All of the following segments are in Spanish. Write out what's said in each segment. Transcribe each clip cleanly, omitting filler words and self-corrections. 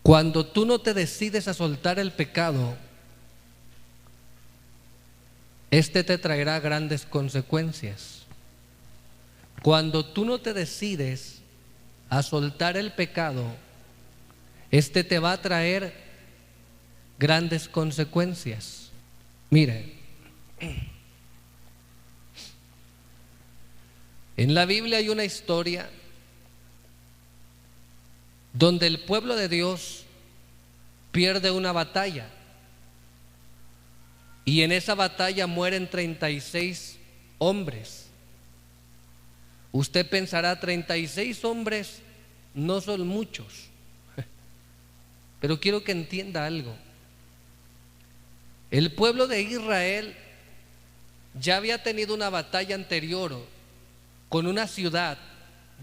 Cuando tú no te decides a soltar el pecado, este te traerá grandes consecuencias. Cuando tú no te decides a soltar el pecado, este te va a traer grandes consecuencias. Mire, en la Biblia hay una historia donde el pueblo de Dios pierde una batalla y en esa batalla mueren 36 hombres. Usted pensará, 36 hombres no son muchos, pero quiero que entienda algo. El pueblo de Israel ya había tenido una batalla anterior con una ciudad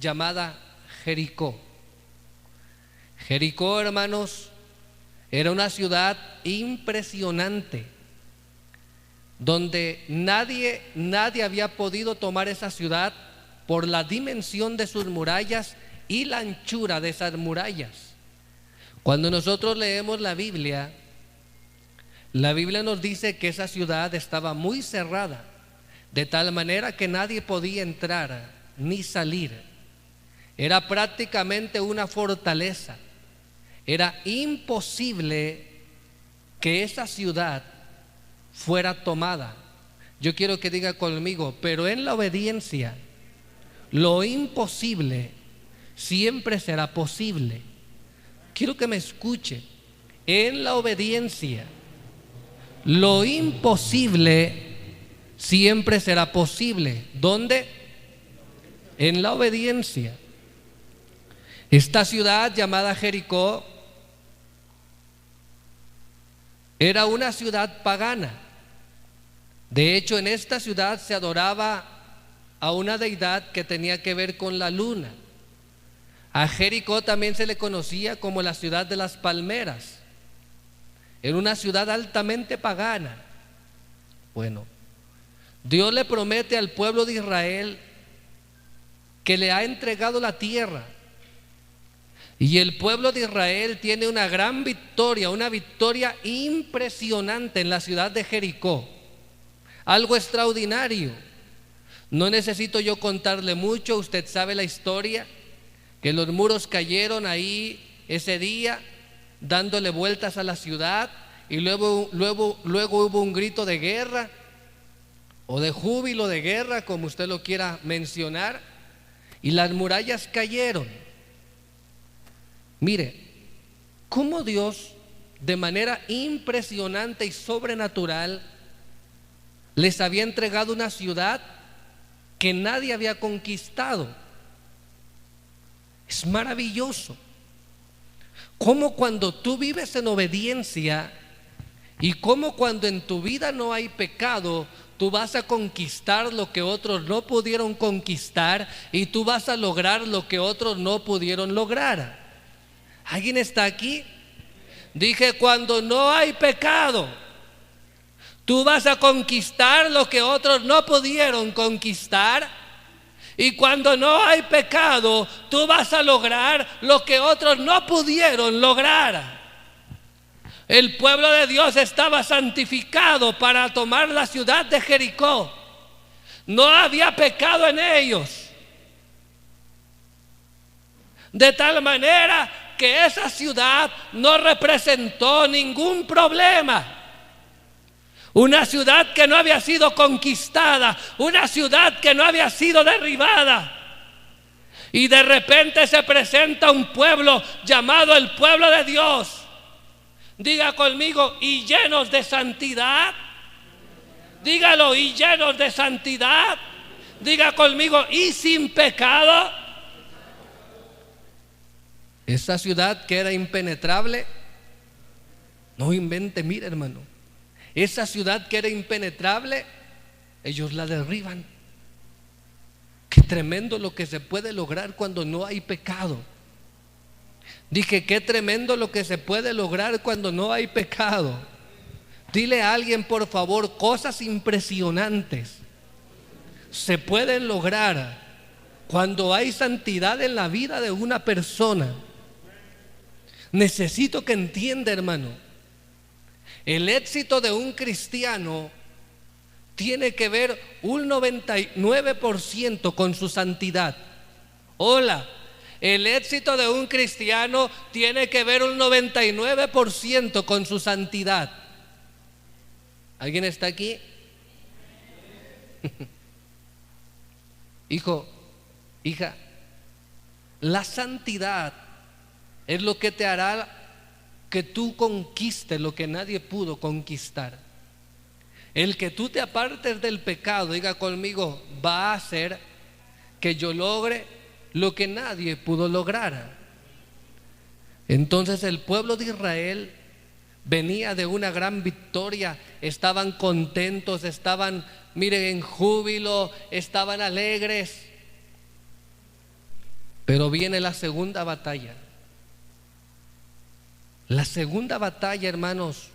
llamada Jericó. Jericó, hermanos, era una ciudad impresionante, donde nadie había podido tomar esa ciudad por la dimensión de sus murallas y la anchura de esas murallas. Cuando nosotros leemos la Biblia nos dice que esa ciudad estaba muy cerrada, de tal manera que nadie podía entrar ni salir. Era prácticamente una fortaleza. Era imposible que esa ciudad fuera tomada. Yo quiero que diga conmigo, pero en la obediencia, lo imposible siempre será posible. Quiero que me escuche. En la obediencia, lo imposible siempre será posible. ¿Dónde? En la obediencia. Esta ciudad llamada Jericó era una ciudad pagana. De hecho, en esta ciudad se adoraba a una deidad que tenía que ver con la luna. A Jericó también se le conocía como la ciudad de las palmeras. Era una ciudad altamente pagana. Bueno, Dios le promete al pueblo de Israel que le ha entregado la tierra. Y el pueblo de Israel tiene una gran victoria, una victoria impresionante en la ciudad de Jericó. Algo extraordinario. No necesito yo contarle mucho, usted sabe la historia, que los muros cayeron ahí ese día, dándole vueltas a la ciudad, y luego hubo un grito de guerra, o de júbilo de guerra, como usted lo quiera mencionar, y las murallas cayeron. Mire, cómo Dios, de manera impresionante y sobrenatural, les había entregado una ciudad que nadie había conquistado. Es maravilloso. Cómo cuando tú vives en obediencia y cómo cuando en tu vida no hay pecado, tú vas a conquistar lo que otros no pudieron conquistar y tú vas a lograr lo que otros no pudieron lograr. ¿Alguien está aquí? Dije, cuando no hay pecado, tú vas a conquistar lo que otros no pudieron conquistar. Y cuando no hay pecado, tú vas a lograr lo que otros no pudieron lograr. El pueblo de Dios estaba santificado para tomar la ciudad de Jericó. No había pecado en ellos. De tal manera que esa ciudad no representó ningún problema. Una ciudad que no había sido conquistada, una ciudad que no había sido derribada. Y de repente se presenta un pueblo llamado el pueblo de Dios. Diga conmigo, y llenos de santidad. Dígalo, y llenos de santidad. Diga conmigo, y sin pecado. Esa ciudad que era impenetrable, no invente, mire hermano, esa ciudad que era impenetrable, ellos la derriban. Qué tremendo lo que se puede lograr cuando no hay pecado. Dije, qué tremendo lo que se puede lograr cuando no hay pecado. Dile a alguien, por favor, cosas impresionantes se pueden lograr cuando hay santidad en la vida de una persona. Necesito que entienda, hermano, el éxito de un cristiano tiene que ver un 99% con su santidad. Hola, el éxito de un cristiano tiene que ver un 99% con su santidad. ¿Alguien está aquí? Hijo, hija, la santidad es lo que te hará que tú conquistes lo que nadie pudo conquistar. El que tú te apartes del pecado, diga conmigo, va a hacer que yo logre lo que nadie pudo lograr. Entonces el pueblo de Israel venía de una gran victoria, estaban contentos, estaban, miren, en júbilo, estaban alegres. Pero viene la segunda batalla. La segunda batalla, hermanos,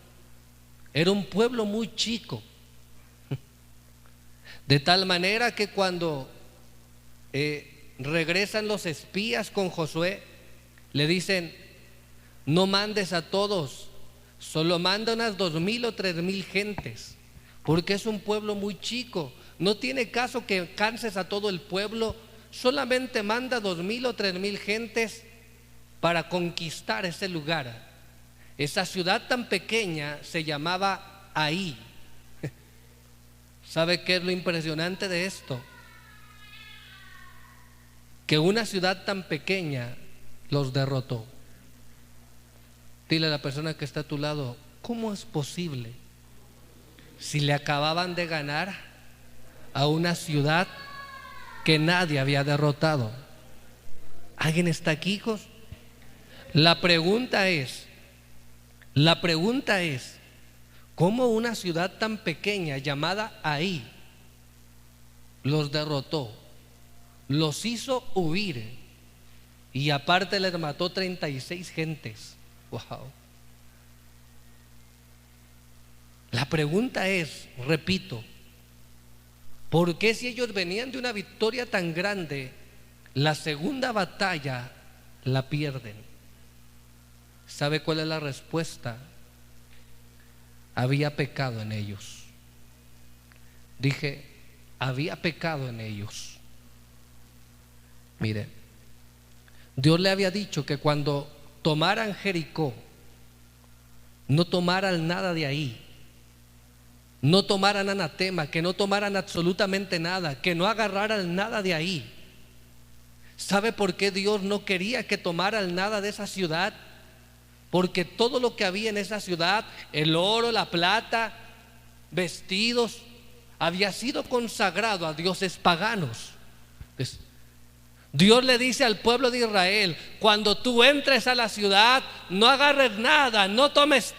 era un pueblo muy chico, de tal manera que cuando regresan los espías con Josué, le dicen: no mandes a todos, solo manda unas 2,000 o 3,000 gentes, porque es un pueblo muy chico, no tiene caso que canses a todo el pueblo, solamente manda 2,000 o 3,000 gentes para conquistar ese lugar. Esa ciudad tan pequeña se llamaba Ahí. ¿Sabe qué es lo impresionante de esto? Que una ciudad tan pequeña los derrotó. Dile a la persona que está a tu lado: ¿cómo es posible? Si le acababan de ganar a una ciudad que nadie había derrotado. ¿Alguien está aquí, hijos? La pregunta es, ¿cómo una ciudad tan pequeña llamada Ahí los derrotó? Los hizo huir y aparte les mató 36 gentes. Wow. La pregunta es, repito, ¿por qué si ellos venían de una victoria tan grande, la segunda batalla la pierden? ¿Sabe cuál es la respuesta? Había pecado en ellos. Dije, había pecado en ellos. Mire, Dios le había dicho que cuando tomaran Jericó, no tomaran nada de ahí, no tomaran anatema, que no tomaran absolutamente nada, que no agarraran nada de ahí. ¿Sabe por qué Dios no quería que tomaran nada de esa ciudad? Porque todo lo que había en esa ciudad, el oro, la plata, vestidos, había sido consagrado a dioses paganos. Dios le dice al pueblo de Israel: cuando tú entres a la ciudad, no agarres nada, no tomes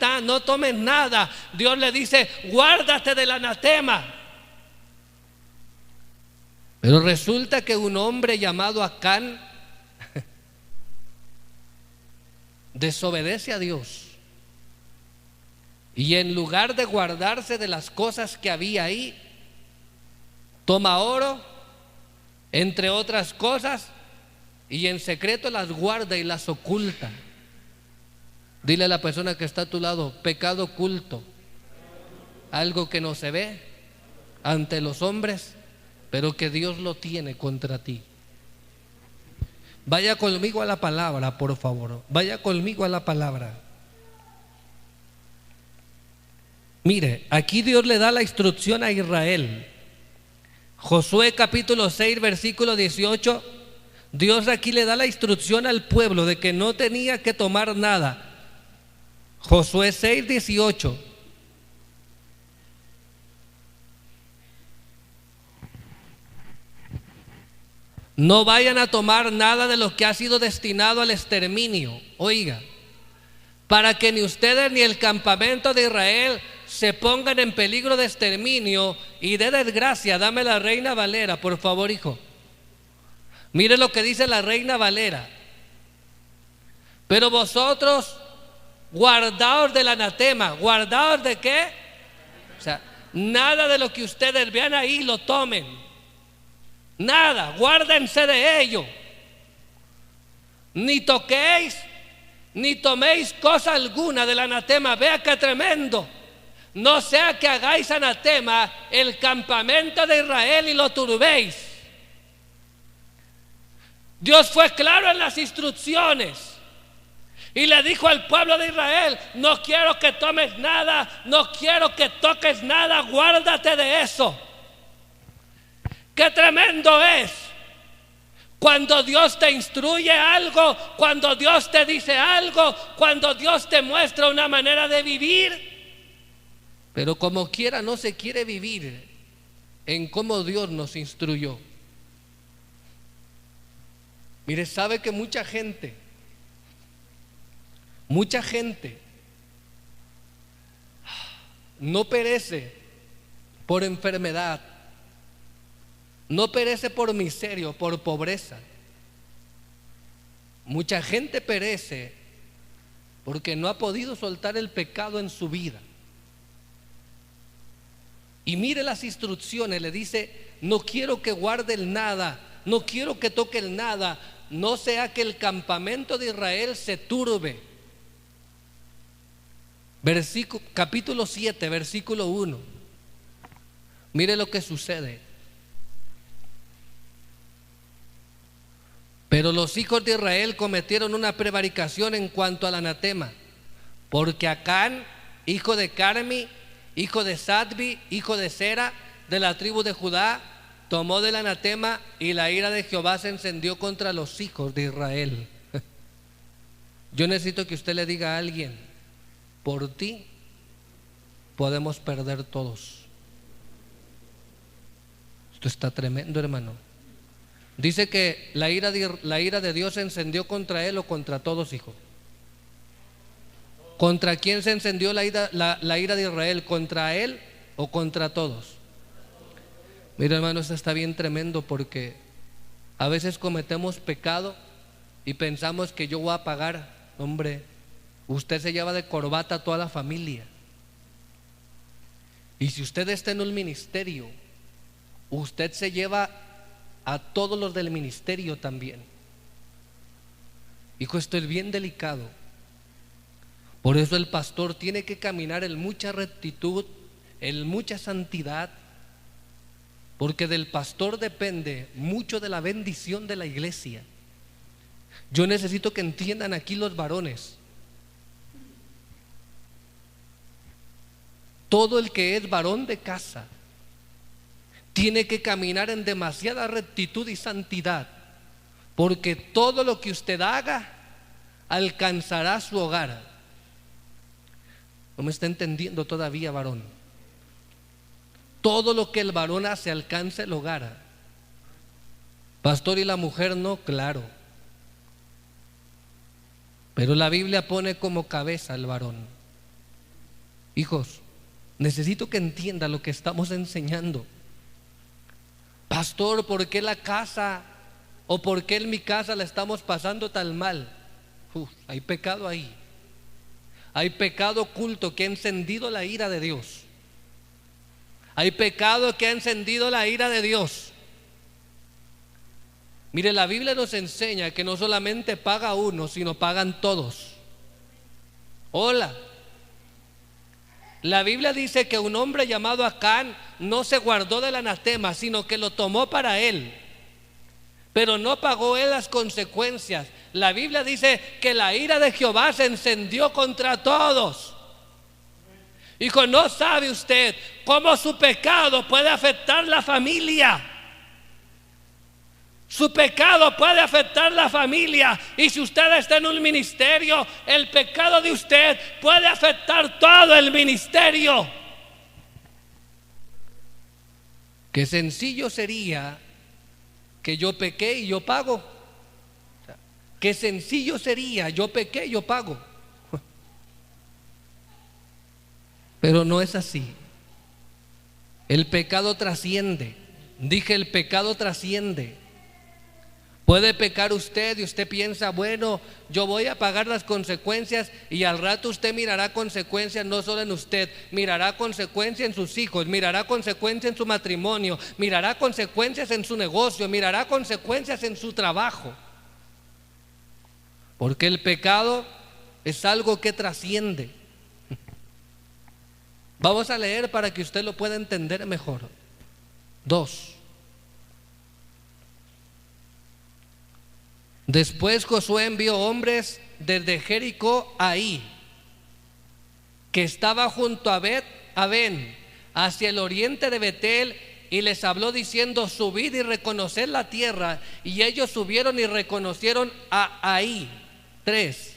nada. Dios le dice: guárdate del anatema. Pero resulta que un hombre llamado Acán desobedece a Dios y en lugar de guardarse de las cosas que había ahí, toma oro, entre otras cosas, y en secreto las guarda y las oculta. Dile a la persona que está a tu lado: pecado oculto, algo que no se ve ante los hombres, pero que Dios lo tiene contra ti. Vaya conmigo a la palabra, por favor. Vaya conmigo a la palabra. Mire, aquí Dios le da la instrucción a Israel. Josué capítulo 6, versículo 18. Dios aquí le da la instrucción al pueblo de que no tenía que tomar nada. Josué 6, 18. No vayan a tomar nada de lo que ha sido destinado al exterminio. Oiga, para que ni ustedes ni el campamento de Israel se pongan en peligro de exterminio y de desgracia. Dame la Reina Valera, por favor, hijo. Mire lo que dice la Reina Valera: pero vosotros guardaos del anatema. ¿Guardaos de qué? O sea, nada de lo que ustedes vean ahí lo tomen. Nada, guárdense de ello. Ni toquéis ni toméis cosa alguna del anatema. Vea qué tremendo. No sea que hagáis anatema el campamento de Israel y lo turbéis. Dios fue claro en las instrucciones y le dijo al pueblo de Israel: no quiero que tomes nada, no quiero que toques nada, guárdate de eso. Qué tremendo es cuando Dios te instruye algo, cuando Dios te dice algo, cuando Dios te muestra una manera de vivir, pero como quiera no se quiere vivir en cómo Dios nos instruyó. Mire, sabe que mucha gente no perece por enfermedad, no perece por miseria o por pobreza. Mucha gente perece porque no ha podido soltar el pecado en su vida. Y mire las instrucciones, le dice: no quiero que guarde el nada, no quiero que toque el nada, no sea que el campamento de Israel se turbe. Capítulo 7, versículo 1. Mire lo que sucede. Pero los hijos de Israel cometieron una prevaricación en cuanto al anatema, porque Acán, hijo de Carmi, hijo de Sadbi, hijo de Sera, de la tribu de Judá, tomó del anatema, y la ira de Jehová se encendió contra los hijos de Israel. Yo necesito que usted le diga a alguien: por ti podemos perder todos. Esto está tremendo, hermano. Dice que la ira de Dios se encendió contra él o contra todos, hijo. ¿Contra quién se encendió la ira de Israel? ¿Contra él o contra todos? Mira, hermano, esto está bien tremendo, porque a veces cometemos pecado y pensamos que yo voy a pagar. Hombre, usted se lleva de corbata a toda la familia. Y si usted está en un ministerio, usted se lleva a todos los del ministerio también. Hijo, esto es bien delicado. Por eso el pastor tiene que caminar en mucha rectitud, en mucha santidad, porque del pastor depende mucho de la bendición de la iglesia. Yo necesito que entiendan aquí los varones: todo el que es varón de casa tiene que caminar en demasiada rectitud y santidad, porque todo lo que usted haga alcanzará su hogar. ¿No me está entendiendo todavía, varón? Todo lo que el varón hace alcanza el hogar. Pastor, ¿y la mujer no? Claro. Pero la Biblia pone como cabeza al varón. Hijos, necesito que entienda lo que estamos enseñando. Pastor, ¿por qué la casa o por qué en mi casa la estamos pasando tan mal? Hay pecado ahí. Hay pecado oculto que ha encendido la ira de Dios. Hay pecado que ha encendido la ira de Dios. Mire, la Biblia nos enseña que no solamente paga uno, sino pagan todos. Hola. La Biblia dice que un hombre llamado Acán no se guardó del anatema, sino que lo tomó para él, pero no pagó él las consecuencias. La Biblia dice que la ira de Jehová se encendió contra todos. Hijo, ¿no sabe usted cómo su pecado puede afectar la familia? Su pecado puede afectar la familia. Y si usted está en un ministerio, el pecado de usted puede afectar todo el ministerio. Qué sencillo sería que yo pequé y yo pago. Qué sencillo sería: yo pequé, yo pago. Pero no es así. El pecado trasciende. Dije, el pecado trasciende. Puede pecar usted y usted piensa: bueno, yo voy a pagar las consecuencias, y al rato usted mirará consecuencias no solo en usted, mirará consecuencias en sus hijos, mirará consecuencias en su matrimonio, mirará consecuencias en su negocio, mirará consecuencias en su trabajo. Porque el pecado es algo que trasciende. Vamos a leer para que usted lo pueda entender mejor. 2. Después Josué envió hombres desde Jericó a Ahí, que estaba junto a Bet-Aven, hacia el oriente de Betel, y les habló diciendo: subid y reconoced la tierra. Y ellos subieron y reconocieron a Ahí. 3.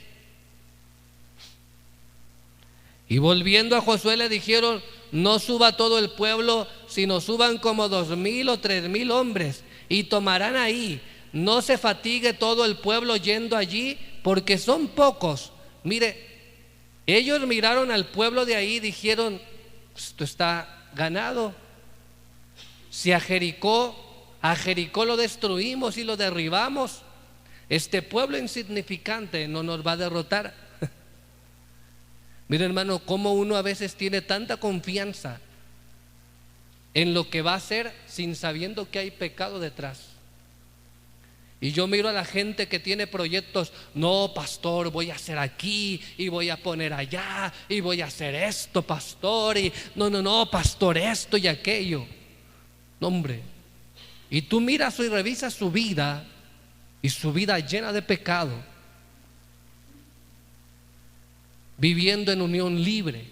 Y volviendo a Josué le dijeron: no suba todo el pueblo, sino suban como 2,000 o 3,000 hombres, y tomarán Ahí. No se fatigue todo el pueblo yendo allí, porque son pocos. Mire, ellos miraron al pueblo de Ahí y dijeron: esto está ganado. Si a Jericó lo destruimos y lo derribamos, este pueblo insignificante no nos va a derrotar. Mira, hermano, cómo uno a veces tiene tanta confianza en lo que va a hacer sin sabiendo que hay pecado detrás. Y yo miro a la gente que tiene proyectos: no, pastor, voy a hacer aquí y voy a poner allá y voy a hacer esto, pastor, y no, pastor, esto y aquello. No, hombre. Y tú miras y revisas su vida, y su vida llena de pecado, viviendo en unión libre,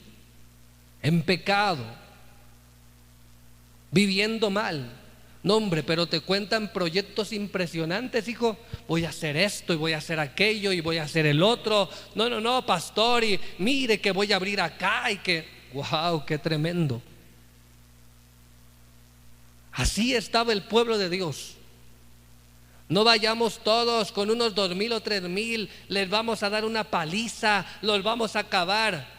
en pecado, viviendo mal. No, hombre, pero te cuentan proyectos impresionantes, hijo. Voy a hacer esto y voy a hacer aquello y voy a hacer el otro. No, pastor, y mire que voy a abrir acá y que, wow, qué tremendo. Así estaba el pueblo de Dios. No vayamos todos con unos 2,000 o 3,000, les vamos a dar una paliza, los vamos a acabar.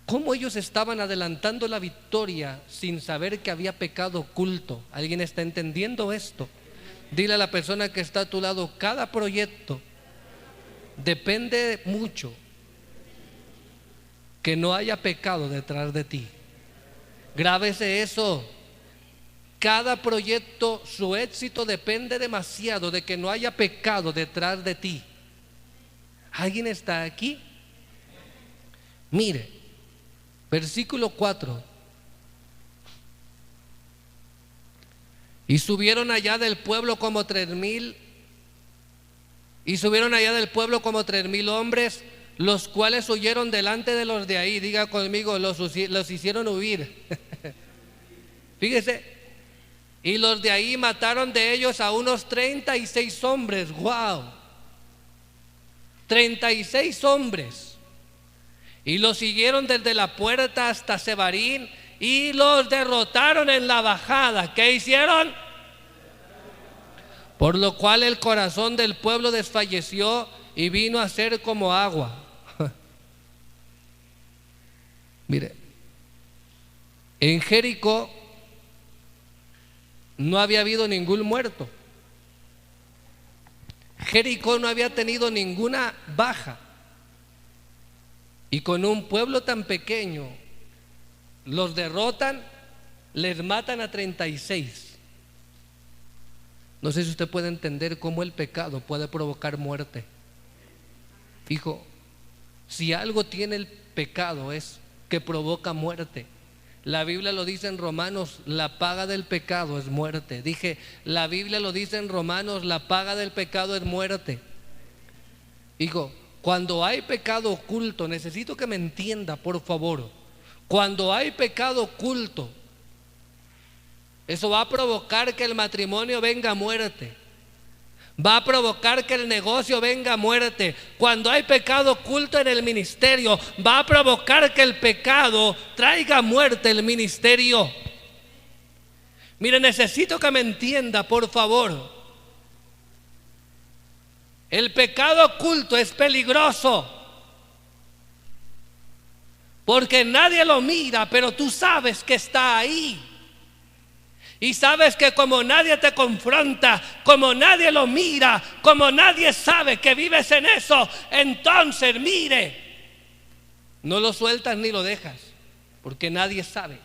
¿Cómo ellos estaban adelantando la victoria sin saber que había pecado oculto? ¿Alguien está entendiendo esto? Dile a la persona que está a tu lado: cada proyecto depende mucho que no haya pecado detrás de ti. Grábese eso. Cada proyecto, su éxito depende demasiado de que no haya pecado detrás de ti. ¿Alguien está aquí? Mire, versículo 4. Y subieron allá del pueblo como 3,000. Y subieron allá del pueblo como 3,000 hombres, los cuales huyeron delante de los de Ahí. Diga conmigo: los hicieron huir. Fíjese. Y los de Ahí mataron de ellos a unos 36 hombres. Wow. 36 hombres. Y los siguieron desde la puerta hasta Sebarín y los derrotaron en la bajada. ¿Qué hicieron? Por lo cual el corazón del pueblo desfalleció y vino a ser como agua. Mire, en Jericó no había habido ningún muerto. Jericó no había tenido ninguna baja. Y con un pueblo tan pequeño los derrotan, les matan a 36. No sé si usted puede entender cómo el pecado puede provocar muerte. Hijo, si algo tiene el pecado es que provoca muerte. La Biblia lo dice en Romanos: la paga del pecado es muerte. Dije, la Biblia lo dice en Romanos: la paga del pecado es muerte. Hijo, cuando hay pecado oculto, necesito que me entienda, por favor. Cuando hay pecado oculto, eso va a provocar que el matrimonio venga a muerte. Va a provocar que el negocio venga a muerte. Cuando hay pecado oculto en el ministerio, va a provocar que el pecado traiga muerte el ministerio. Mire, necesito que me entienda, por favor. El pecado oculto es peligroso, porque nadie lo mira, pero tú sabes que está ahí. Y sabes que como nadie te confronta, como nadie lo mira, como nadie sabe que vives en eso, entonces mire, no lo sueltas ni lo dejas, porque nadie sabe.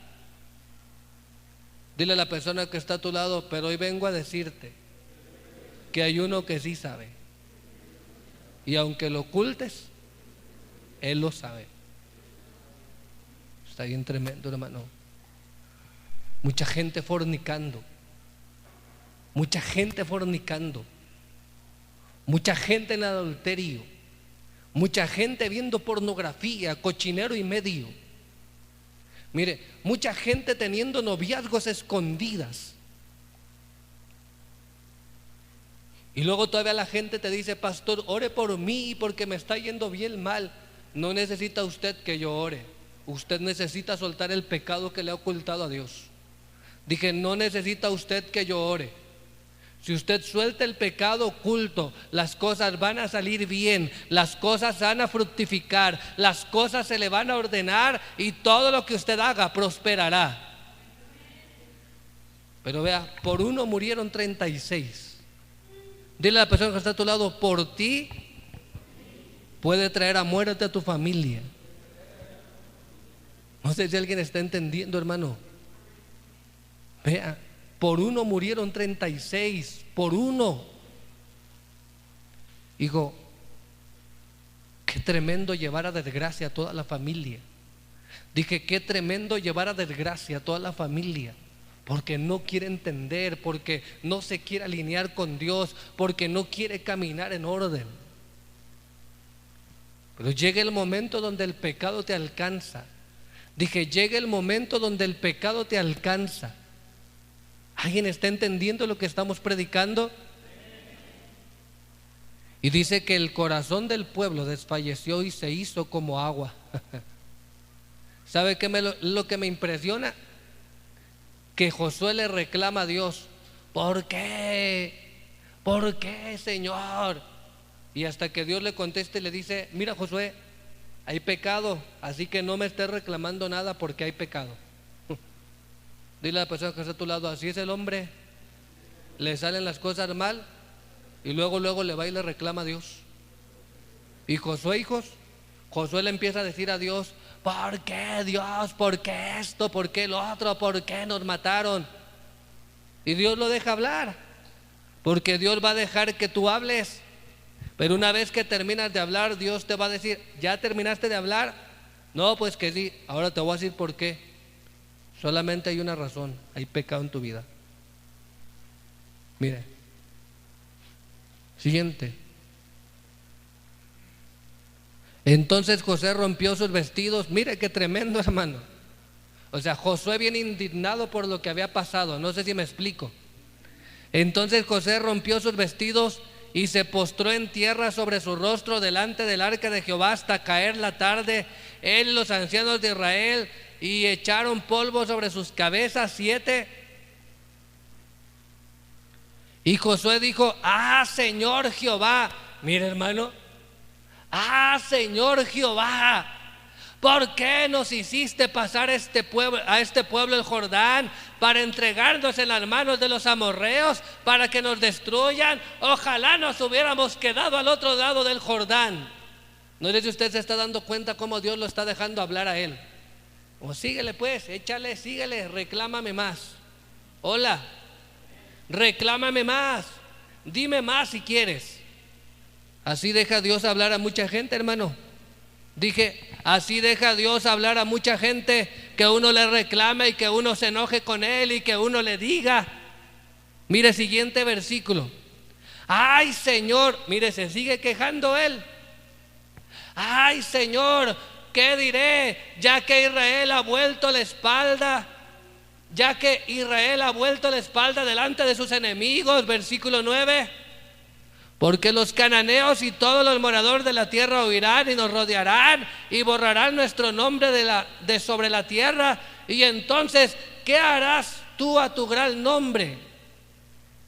Dile a la persona que está a tu lado: pero hoy vengo a decirte que hay uno que sí sabe. y aunque lo ocultes, Él lo sabe. Está bien tremendo, hermano. Mucha gente fornicando, mucha gente fornicando, mucha gente en adulterio, mucha gente viendo pornografía, cochinero y medio. Mire, mucha gente teniendo noviazgos escondidas. Y luego todavía la gente te dice: pastor, ore por mí porque me está yendo bien mal. No necesita usted que yo ore. Usted necesita soltar el pecado que le ha ocultado a Dios. Dije, no necesita usted que yo ore. Si usted suelta el pecado oculto, las cosas van a salir bien, las cosas van a fructificar, las cosas se le van a ordenar y todo lo que usted haga prosperará. Pero vea, por uno murieron 36. Dile a la persona que está a tu lado: por ti puede traer a muerte a tu familia. No sé si alguien está entendiendo, hermano. Vea, por uno murieron 36, por uno. Hijo, qué tremendo llevar a desgracia a toda la familia. Dije, qué tremendo llevar a desgracia a toda la familia, porque no quiere entender, porque no se quiere alinear con Dios, porque no quiere caminar en orden. Pero llega el momento donde el pecado te alcanza. Dije, llega el momento donde el pecado te alcanza. ¿Alguien está entendiendo lo que estamos predicando? Y dice que el corazón del pueblo desfalleció y se hizo como agua. ¿Sabe qué lo que me impresiona? Que Josué le reclama a Dios: ¿por qué? ¿Por qué, Señor? Y hasta que Dios le conteste, le dice: mira, Josué, hay pecado, así que no me estés reclamando nada porque hay pecado. Dile a la persona que está a tu lado: así es el hombre, le salen las cosas mal y luego le va y le reclama a Dios. Y Josué, hijos, Josué le empieza a decir a Dios: ¿por qué, Dios? ¿Por qué esto? ¿Por qué lo otro? ¿Por qué nos mataron? Y Dios lo deja hablar, porque Dios va a dejar que tú hables. Pero una vez que terminas de hablar, Dios te va a decir: ¿ya terminaste de hablar? No, pues que sí. Ahora te voy a decir por qué. Solamente hay una razón: hay pecado en tu vida. Mire, siguiente. Entonces José rompió sus vestidos. Mire qué tremendo, hermano. O sea, Josué bien indignado por lo que había pasado. No sé si me explico. Entonces José rompió sus vestidos y se postró en tierra sobre su rostro delante del arca de Jehová hasta caer la tarde. Él y los ancianos de Israel, y echaron polvo sobre sus cabezas 7. Y Josué dijo: ah, Señor Jehová. Mire, hermano, ah, Señor Jehová, ¿por qué nos hiciste pasar a este pueblo el Jordán para entregarnos en las manos de los amorreos para que nos destruyan? Ojalá nos hubiéramos quedado al otro lado del Jordán. No sé si usted se está dando cuenta cómo Dios lo está dejando hablar a él. O síguele pues, échale, síguele, reclámame más. Hola, reclámame más, dime más si quieres. Así deja Dios hablar a mucha gente, hermano. Dije, así deja Dios hablar a mucha gente, que uno le reclame y que uno se enoje con él y que uno le diga. Mire, siguiente versículo. Ay, Señor, mire, se sigue quejando él. Ay, Señor, ¿qué diré? Ya que Israel ha vuelto la espalda, ya que Israel ha vuelto la espalda delante de sus enemigos. Versículo 9. Porque los cananeos y todos los moradores de la tierra oirán y nos rodearán y borrarán nuestro nombre de sobre la tierra. Y entonces, ¿qué harás tú a tu gran nombre?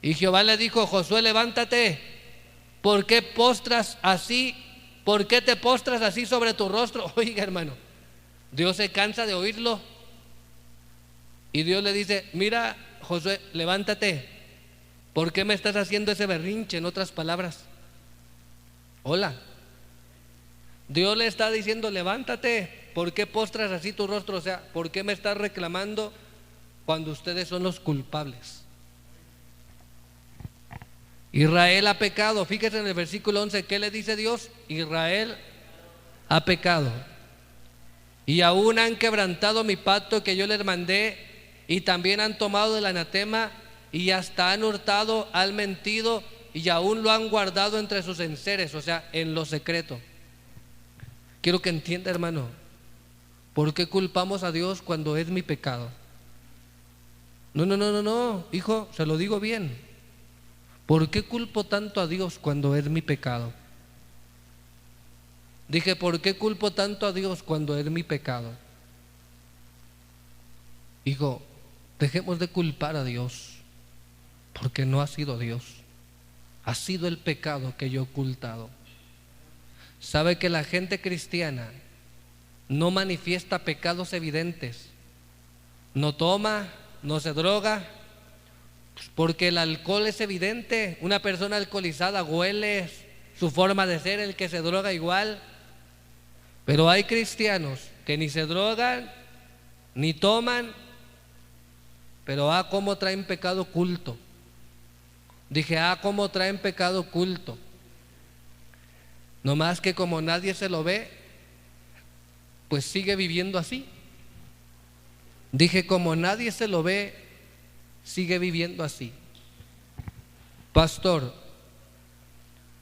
Y Jehová le dijo: Josué, levántate. ¿Por qué postras así? ¿Por qué te postras así sobre tu rostro? Oiga, hermano, Dios se cansa de oírlo. Y Dios le dice: mira, Josué, levántate. ¿Por qué me estás haciendo ese berrinche? En otras palabras, hola, Dios le está diciendo: levántate. ¿Por qué postras así tu rostro? O sea, ¿por qué me estás reclamando cuando ustedes son los culpables? Israel ha pecado. Fíjese en el versículo 11, ¿qué le dice Dios? Israel ha pecado. Y aún han quebrantado mi pacto que yo les mandé, y también han tomado el anatema, y hasta han hurtado, han mentido, y aún lo han guardado entre sus enseres, o sea, en lo secreto. Quiero que entienda, hermano, ¿por qué culpamos a Dios cuando es mi pecado? No, hijo, se lo digo bien. ¿Por qué culpo tanto a Dios cuando es mi pecado? Dije, ¿por qué culpo tanto a Dios cuando es mi pecado? Hijo, dejemos de culpar a Dios, porque no ha sido Dios, ha sido el pecado que yo he ocultado. ¿Sabe que la gente cristiana no manifiesta pecados evidentes? No toma, no se droga, porque el alcohol es evidente. Una persona alcoholizada huele su forma de ser, el que se droga igual. Pero hay cristianos que ni se drogan, ni toman, pero cómo traen pecado oculto. Dije, cómo traen pecado oculto. No más que como nadie se lo ve, pues sigue viviendo así. Dije, como nadie se lo ve, sigue viviendo así. Pastor,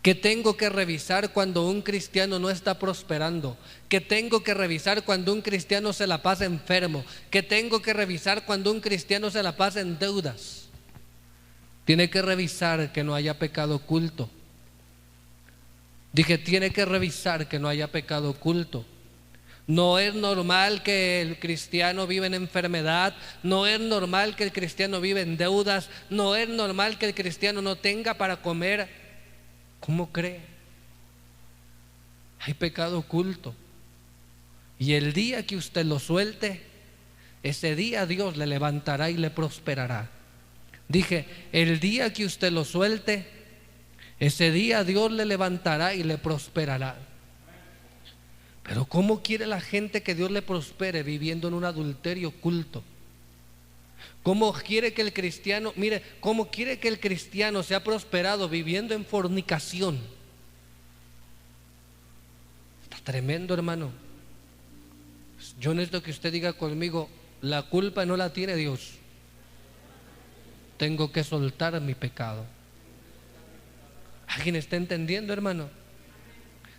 ¿qué tengo que revisar cuando un cristiano no está prosperando? ¿Qué tengo que revisar cuando un cristiano se la pasa enfermo? ¿Qué tengo que revisar cuando un cristiano se la pasa en deudas? Tiene que revisar que no haya pecado oculto. Dije, tiene que revisar que no haya pecado oculto. No es normal que el cristiano viva en enfermedad, no es normal que el cristiano viva en deudas, no es normal que el cristiano no tenga para comer. ¿Cómo cree? Hay pecado oculto. Y el día que usted lo suelte, ese día Dios le levantará y le prosperará. Dije, el día que usted lo suelte, ese día Dios le levantará y le prosperará. Pero ¿cómo quiere la gente que Dios le prospere viviendo en un adulterio oculto? ¿Cómo quiere que el cristiano, mire, cómo quiere que el cristiano sea prosperado viviendo en fornicación? Está tremendo, hermano. Yo necesito que usted diga conmigo, la culpa no la tiene Dios. Tengo que soltar mi pecado. ¿Alguien está entendiendo, hermano?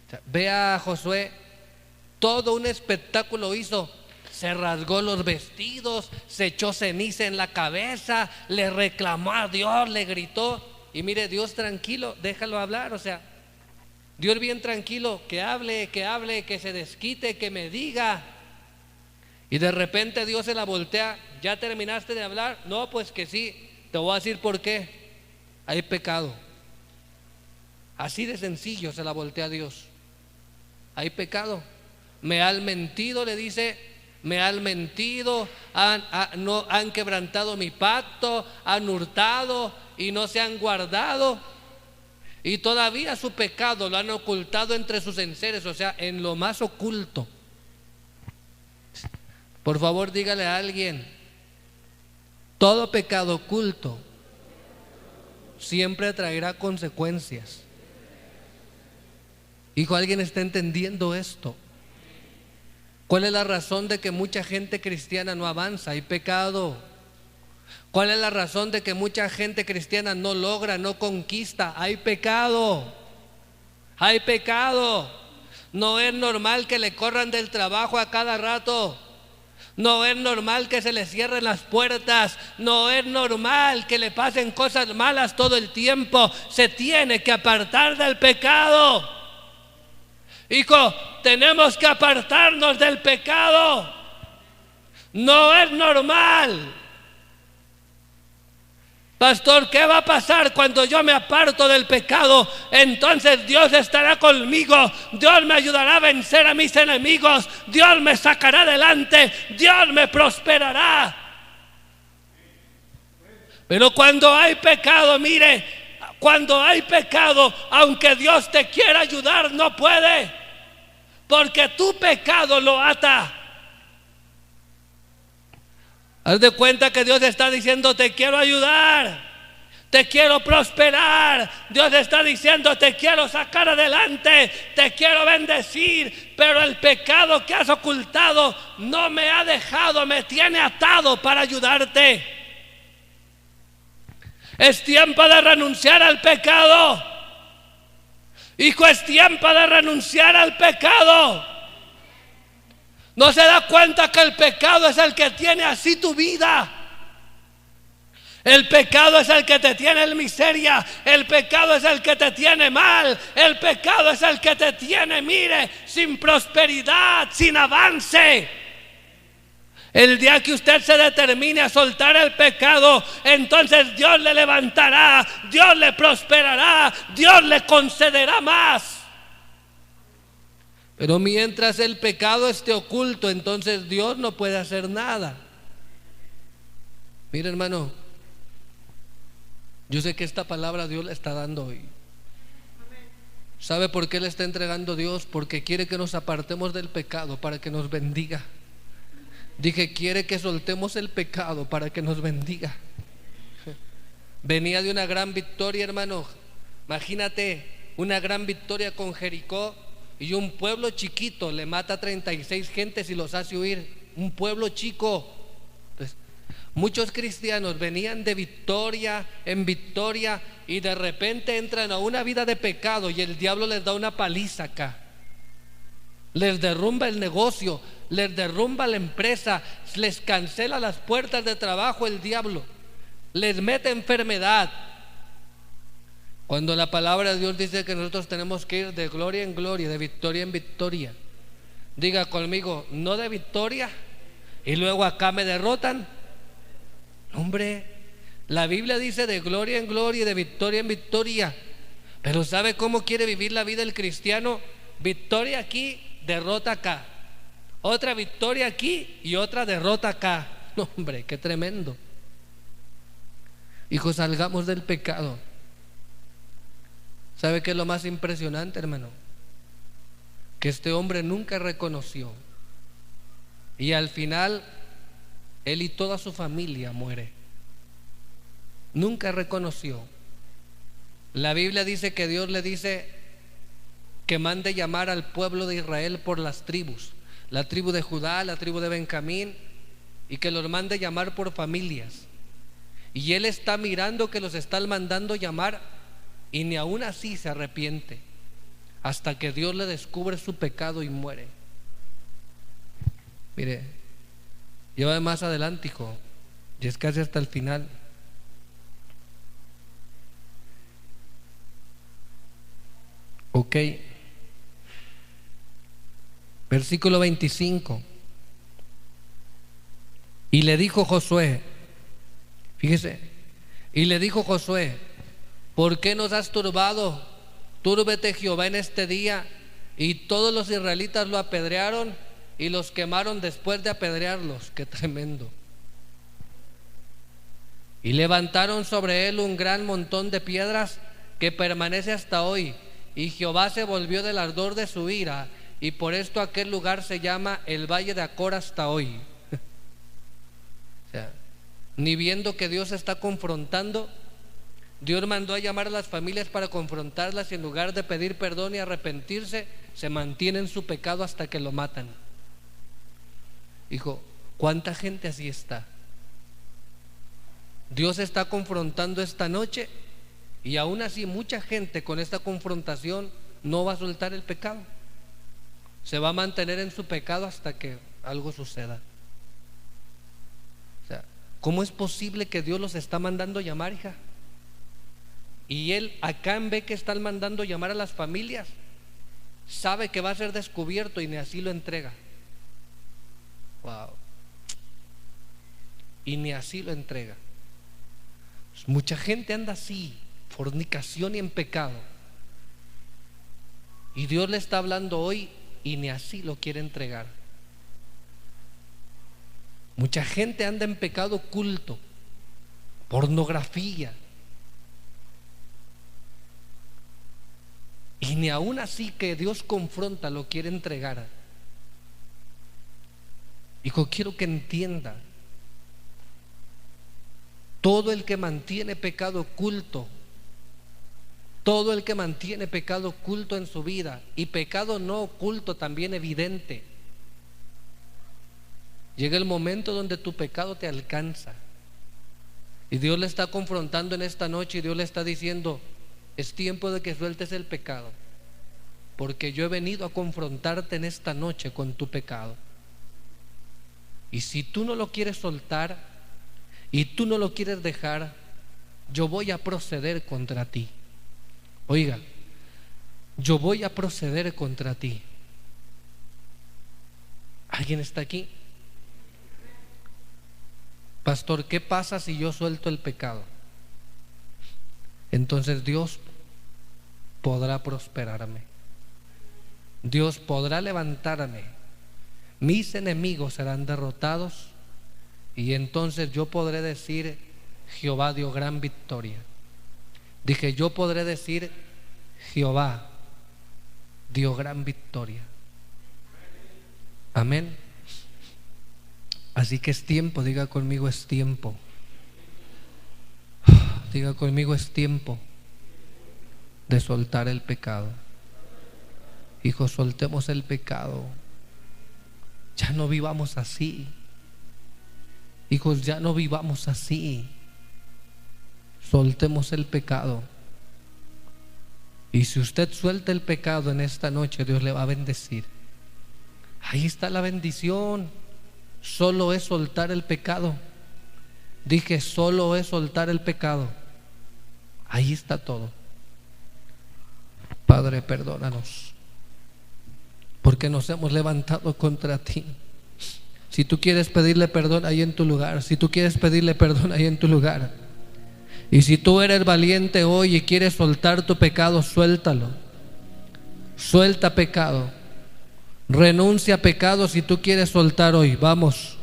O sea, vea a Josué, todo un espectáculo hizo. Se rasgó los vestidos, se echó ceniza en la cabeza, le reclamó a Dios, le gritó. Y mire, Dios tranquilo, déjalo hablar. O sea, Dios bien tranquilo, que hable, que se desquite, que me diga. Y de repente Dios se la voltea. ¿Ya terminaste de hablar? No, pues que sí. Te voy a decir por qué. Hay pecado. Así de sencillo se la voltea a Dios. Hay pecado. Me han mentido, le dice. Me han mentido, han quebrantado mi pacto, han hurtado y no se han guardado. Y todavía su pecado lo han ocultado entre sus enseres, o sea, en lo más oculto. Por favor, dígale a alguien, todo pecado oculto siempre traerá consecuencias. Hijo, ¿alguien está entendiendo esto? ¿Cuál es la razón de que mucha gente cristiana no avanza? Hay pecado. ¿Cuál es la razón de que mucha gente cristiana no logra, no conquista? Hay pecado. Hay pecado. No es normal que le corran del trabajo a cada rato. No es normal que se le cierren las puertas. No es normal que le pasen cosas malas todo el tiempo. Se tiene que apartar del pecado. Hijo, tenemos que apartarnos del pecado. No es normal. Pastor, ¿qué va a pasar cuando yo me aparto del pecado? Entonces Dios estará conmigo. Dios me ayudará a vencer a mis enemigos. Dios me sacará adelante. Dios me prosperará. Pero cuando hay pecado, mire, cuando hay pecado, aunque Dios te quiera ayudar, no puede. Porque tu pecado lo ata. Haz de cuenta que Dios está diciendo, te quiero ayudar. Te quiero prosperar. Dios está diciendo: te quiero sacar adelante, te quiero bendecir. Pero el pecado que has ocultado no me ha dejado, me tiene atado para ayudarte. Es tiempo de renunciar al pecado. Hijo, es tiempo de renunciar al pecado. ¿No se da cuenta que el pecado es el que tiene así tu vida? El pecado es el que te tiene en miseria. El pecado es el que te tiene mal. El pecado es el que te tiene, mire, sin prosperidad, sin avance. El día que usted se determine a soltar el pecado, entonces Dios le levantará, Dios le prosperará, Dios le concederá más. Pero mientras el pecado esté oculto, entonces Dios no puede hacer nada. Mire, hermano, yo sé que esta palabra Dios le está dando hoy. ¿Sabe por qué le está entregando Dios? Porque quiere que nos apartemos del pecado para que nos bendiga. Dije, quiere que soltemos el pecado para que nos bendiga. Venía de una gran victoria, hermano. Imagínate, una gran victoria con Jericó, y un pueblo chiquito le mata a 36 gentes y los hace huir. Un pueblo chico. Entonces, muchos cristianos venían de victoria en victoria y de repente entran a una vida de pecado y el diablo les da una paliza acá. Les derrumba el negocio, les derrumba la empresa, les cancela las puertas de trabajo el diablo, les mete enfermedad. Cuando la palabra de Dios dice que nosotros tenemos que ir de gloria en gloria, de victoria en victoria. Diga conmigo, no de victoria y luego acá me derrotan. Hombre, la Biblia dice de gloria en gloria y de victoria en victoria. Pero ¿sabe cómo quiere vivir la vida el cristiano? Victoria aquí, derrota acá. Otra victoria aquí y otra derrota acá. No, hombre, qué tremendo. Hijos, salgamos del pecado. ¿Sabe qué es lo más impresionante, hermano? Que este hombre nunca reconoció, y al final él y toda su familia muere. Nunca reconoció. La Biblia dice que Dios le dice que mande llamar al pueblo de Israel por las tribus, la tribu de Judá, la tribu de Benjamín, y que los mande llamar por familias. Y él está mirando que los están mandando llamar y ni aún así se arrepiente, hasta que Dios le descubre su pecado y muere. Mire, lleva más adelante, hijo, y es casi hasta el final. Ok, versículo 25. Y le dijo Josué, fíjese, y le dijo Josué: ¿por qué nos has turbado? Túrbete Jehová en este día. Y todos los israelitas lo apedrearon y los quemaron después de apedrearlos. Qué tremendo. Y levantaron sobre él un gran montón de piedras que permanece hasta hoy. Y Jehová se volvió del ardor de su ira, y por esto aquel lugar se llama el Valle de Acor hasta hoy. O sea, ni viendo que Dios está confrontando, Dios mandó a llamar a las familias para confrontarlas, y en lugar de pedir perdón y arrepentirse, se mantiene en su pecado hasta que lo matan. Hijo, ¿cuánta gente así está? Dios está confrontando esta noche, y aún así mucha gente con esta confrontación no va a soltar el pecado. Se va a mantener en su pecado hasta que algo suceda. O sea, ¿cómo es posible que Dios los está mandando llamar, hija? Y él acá, en vez que están mandando llamar a las familias, sabe que va a ser descubierto y ni así lo entrega. Wow. Y ni así lo entrega. Pues mucha gente anda así, fornicación y en pecado, y Dios le está hablando hoy y ni así lo quiere entregar. Mucha gente anda en pecado oculto, pornografía, y ni aún así que Dios confronta lo quiere entregar. Hijo, quiero que entienda Todo el que mantiene pecado oculto, todo el que mantiene pecado oculto en su vida, y pecado no oculto, también evidente, llega el momento donde tu pecado te alcanza y Dios le está confrontando en esta noche, y Dios le está diciendo: es tiempo de que sueltes el pecado, porque yo he venido a confrontarte en esta noche con tu pecado. Y si tú no lo quieres soltar y tú no lo quieres dejar, yo voy a proceder contra ti. Oiga, yo voy a proceder contra ti. ¿Alguien está aquí? Pastor, ¿qué pasa si yo suelto el pecado? Entonces Dios podrá prosperarme, Dios podrá levantarme, mis enemigos serán derrotados, y entonces yo podré decir: Jehová dio gran victoria. Dije, yo podré decir: Jehová dio gran victoria. Amén. Así que es tiempo, diga conmigo, es tiempo. Diga conmigo, es tiempo de soltar el pecado. Hijos, soltemos el pecado. Ya no vivamos así. Hijos, ya no vivamos así. Soltemos el pecado. Y si usted suelta el pecado en esta noche, Dios le va a bendecir. Ahí está la bendición. Solo es soltar el pecado. Dije, solo es soltar el pecado. Ahí está todo. Padre, perdónanos, porque nos hemos levantado contra ti. Si tú quieres pedirle perdón, ahí en tu lugar. Si tú quieres pedirle perdón, ahí en tu lugar. Y si tú eres valiente hoy y quieres soltar tu pecado, suéltalo. Suelta pecado. Renuncia a pecado si tú quieres soltar hoy. Vamos,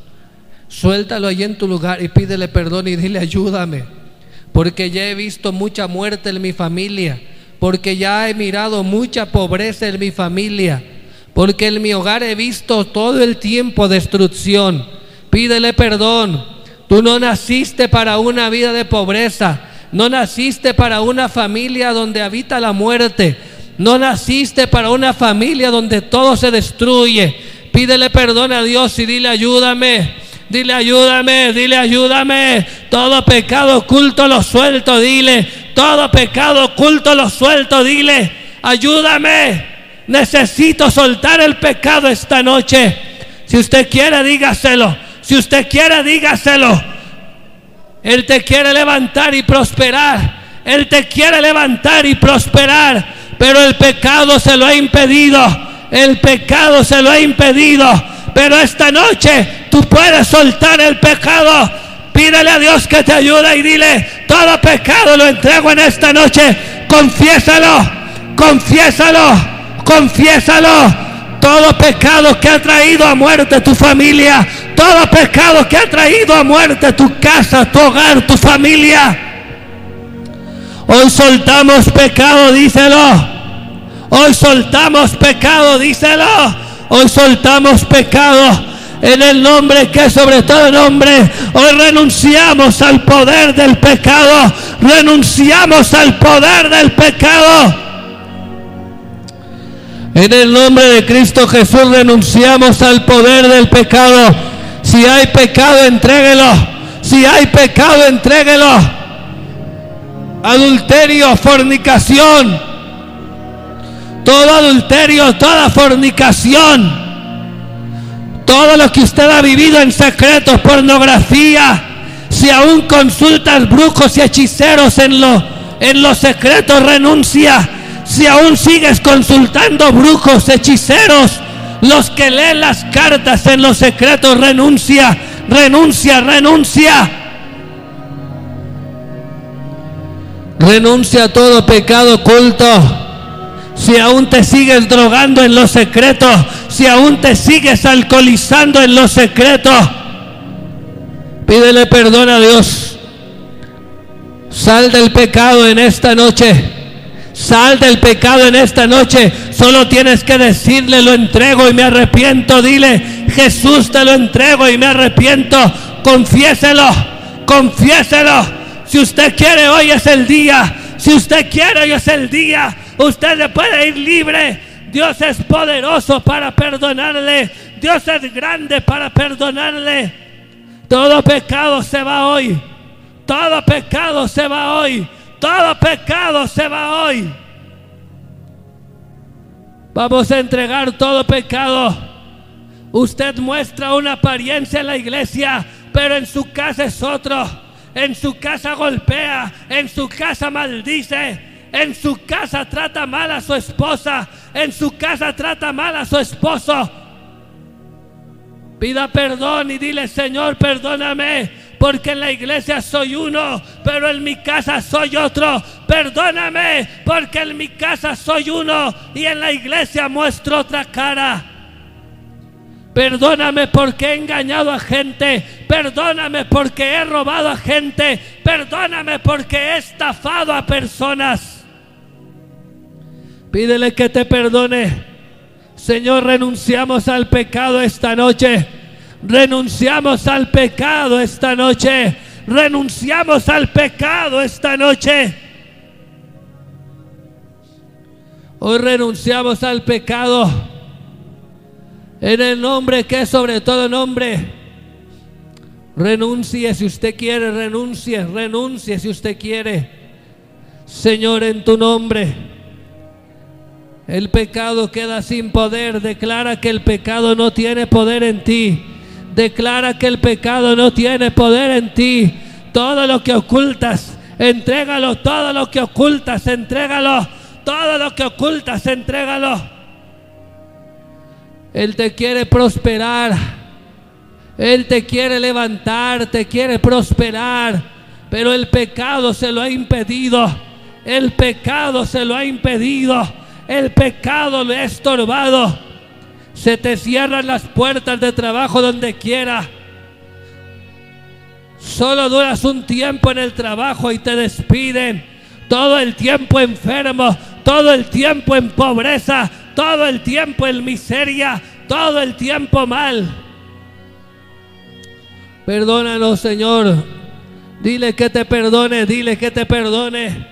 suéltalo ahí en tu lugar y pídele perdón y dile: ayúdame, porque ya he visto mucha muerte en mi familia, porque ya he mirado mucha pobreza en mi familia, porque en mi hogar he visto todo el tiempo destrucción. Pídele perdón. Tú no naciste para una vida de pobreza, no naciste para una familia donde habita la muerte, no naciste para una familia donde todo se destruye. Pídele perdón a Dios y dile: ayúdame, dile: ayúdame, dile: ayúdame. Todo pecado oculto lo suelto, dile. Todo pecado oculto lo suelto, dile: ayúdame. Necesito soltar el pecado esta noche. Si usted quiere, dígaselo. Si usted quiere, dígaselo. Él te quiere levantar y prosperar. Él te quiere levantar y prosperar. Pero el pecado se lo ha impedido. El pecado se lo ha impedido. Pero esta noche tú puedes soltar el pecado. Pídele a Dios que te ayude y dile: todo pecado lo entrego en esta noche. Confiésalo, confiésalo, confiésalo. Todo pecado que ha traído a muerte tu familia, todo pecado que ha traído a muerte tu casa, tu hogar, tu familia. Hoy soltamos pecado, díselo. Hoy soltamos pecado, díselo. Hoy soltamos pecado en el nombre que es sobre todo nombre. Hoy renunciamos al poder del pecado. Renunciamos al poder del pecado. En el nombre de Cristo Jesús renunciamos al poder del pecado. Si hay pecado, entréguelo. Si hay pecado, entréguelo. Adulterio, fornicación, todo adulterio, toda fornicación, todo lo que usted ha vivido en secreto, pornografía, si aún consultas brujos y hechiceros en los secretos, renuncia. Si aún sigues consultando brujos, hechiceros, los que leen las cartas en los secretos, renuncia, renuncia, renuncia. Renuncia a todo pecado oculto. Si aún te sigues drogando en los secretos, si aún te sigues alcoholizando en los secretos, pídele perdón a Dios. Sal del pecado en esta noche. Sal del pecado en esta noche. Solo tienes que decirle: lo entrego y me arrepiento. Dile: Jesús, te lo entrego y me arrepiento. Confiéselo. Confiéselo. Si usted quiere, hoy es el día. Si usted quiere, hoy es el día. Usted le puede ir libre. Dios es poderoso para perdonarle. Dios es grande para perdonarle. Todo pecado se va hoy. Todo pecado se va hoy. Todo pecado se va hoy. Vamos a entregar todo pecado. Usted muestra una apariencia en la iglesia, pero en su casa es otro. En su casa golpea, en su casa maldice, en su casa trata mal a su esposa, en su casa trata mal a su esposo. Pida perdón y dile: Señor, perdóname, porque en la iglesia soy uno, pero en mi casa soy otro. Perdóname, porque en mi casa soy uno y en la iglesia muestro otra cara. Perdóname porque he engañado a gente. Perdóname porque he robado a gente. Perdóname porque he estafado a personas. Pídele que te perdone. Señor, renunciamos al pecado esta noche. Renunciamos al pecado esta noche. Renunciamos al pecado esta noche. Hoy renunciamos al pecado. En el nombre que es sobre todo nombre. Renuncie si usted quiere, renuncie si usted quiere. Señor, en tu nombre. El pecado queda sin poder. Declara que el pecado no tiene poder en ti. Declara que el pecado no tiene poder en ti. Todo lo que ocultas, entrégalo. Todo lo que ocultas, entrégalo. Todo lo que ocultas, entrégalo. Él te quiere prosperar. Él te quiere levantar, te quiere prosperar. Pero el pecado se lo ha impedido. El pecado se lo ha impedido. El pecado le ha estorbado. Se te cierran las puertas de trabajo donde quiera. Solo duras un tiempo en el trabajo y te despiden. Todo el tiempo enfermo, todo el tiempo en pobreza, todo el tiempo en miseria, todo el tiempo mal. Perdónanos, Señor. Dile que te perdone, dile que te perdone.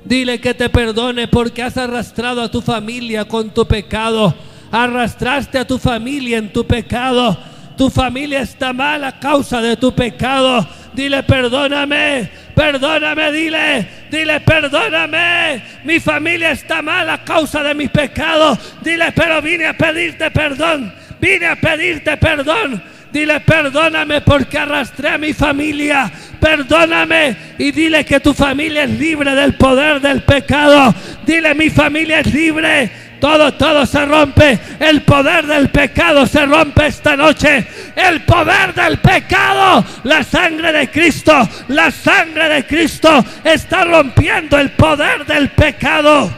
Dile que te perdone porque has arrastrado a tu familia con tu pecado. Arrastraste a tu familia en tu pecado. Tu familia está mal a causa de tu pecado. Dile: perdóname, perdóname, dile perdóname. Mi familia está mal a causa de mi pecado. Dile: pero vine a pedirte perdón. Vine a pedirte perdón. Dile: perdóname porque arrastré a mi familia. Perdóname. Y dile que tu familia es libre del poder del pecado. Dile: mi familia es libre. Todo se rompe. El poder del pecado se rompe esta noche. El poder del pecado. La sangre de Cristo. La sangre de Cristo está rompiendo el poder del pecado.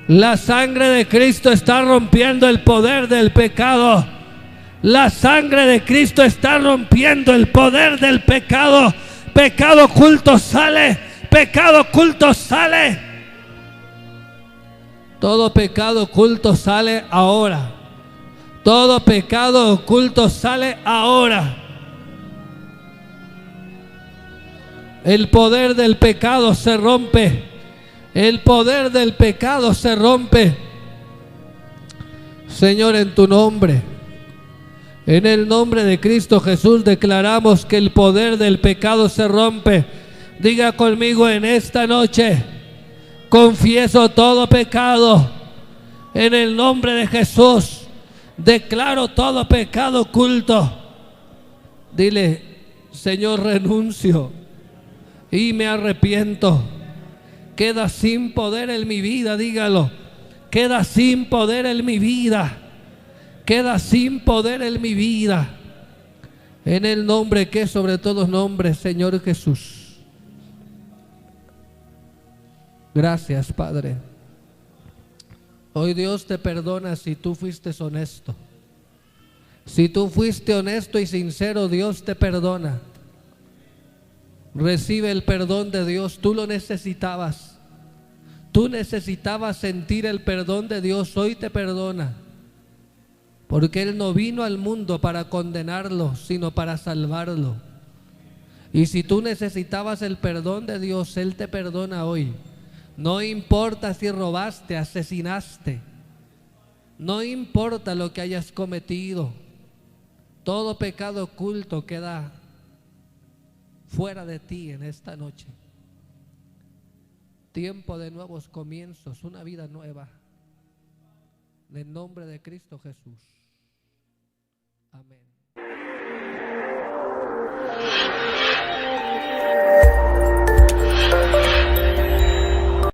La sangre de Cristo está rompiendo el poder del pecado. La sangre de Cristo está rompiendo el poder del pecado. Pecado oculto sale. Pecado oculto sale. Todo pecado oculto sale ahora. Todo pecado oculto sale ahora. El poder del pecado se rompe. El poder del pecado se rompe. Señor, en tu nombre, en el nombre de Cristo Jesús, declaramos que el poder del pecado se rompe. Diga conmigo: en esta noche confieso todo pecado. En el nombre de Jesús declaro todo pecado oculto. Dile: Señor, renuncio y me arrepiento. Queda sin poder en mi vida, dígalo. Queda sin poder en mi vida. Queda sin poder en mi vida. En el nombre que es sobre todos nombres, Señor Jesús. Gracias, Padre. Hoy Dios te perdona si tú fuiste honesto. Si tú fuiste honesto y sincero, Dios te perdona. Recibe el perdón de Dios. Tú lo necesitabas. Tú necesitabas sentir el perdón de Dios. Hoy te perdona. porque Él no vino al mundo para condenarlo, sino para salvarlo. Y si tú necesitabas el perdón de Dios, Él te perdona hoy. No importa si robaste, asesinaste, no importa lo que hayas cometido, todo pecado oculto queda fuera de ti en esta noche. Tiempo de nuevos comienzos, una vida nueva. En el nombre de Cristo Jesús. Amén.